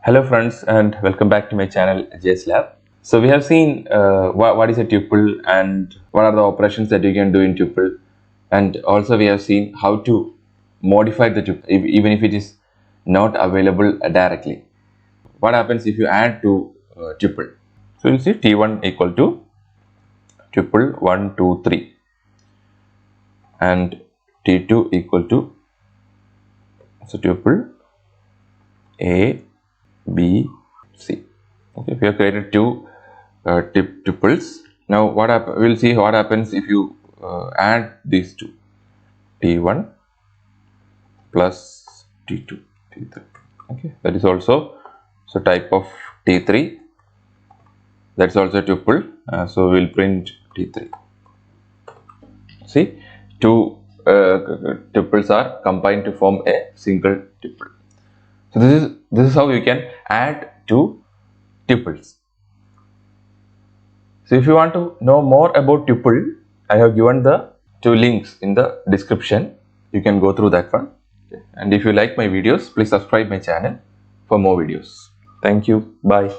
Hello friends and welcome back to my channel JS Lab. So we have seen what is a tuple and what are the operations that you can do in tuple, and also we have seen how to modify the tuple even if it is not available directly. What happens if you add to tuple? So you'll see t1 equal to tuple 1 2 3 and t2 equal to tuple a b c. Okay, we have created two tuples. Now we'll see what happens if you add these two, t1 plus t2, t3. Okay, that is also type of t3. That's also a tuple. So we'll print t3. See, two tuples are combined to form a single tuple. So this is how you can add two tuples. So if you want to know more about tuple, I have given the two links in the description. You can go through that one. Okay. And if you like my videos, please subscribe my channel for more videos. Thank you. Bye.